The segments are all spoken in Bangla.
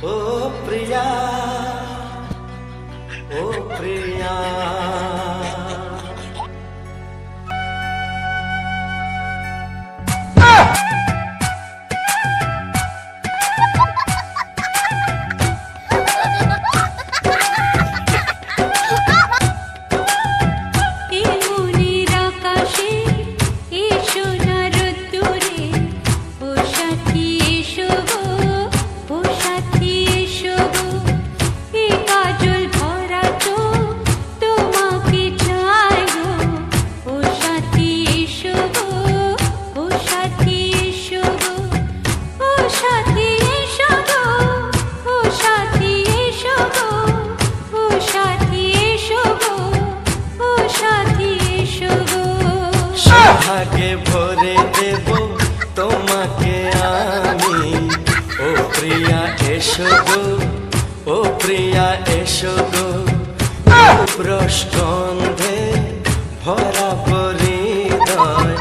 ও প্রিয়া, ও প্রিয়া। ভাগে ভরে দেব তোমাকে আমি, ও প্রিয়া এসো গো, ও প্রিয়া এসো গো। রসগন্ধে ভরা পরিদয়,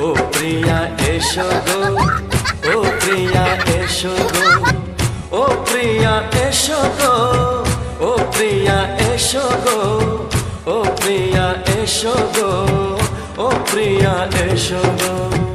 ও প্রিয়া এসো গো, ও প্রিয়া এসো গো, ও প্রিয়া এসো গো, ও প্রিয়া এসো গো, ও প্রিয়া এসো গো, ও প্রিয়া এসো গো।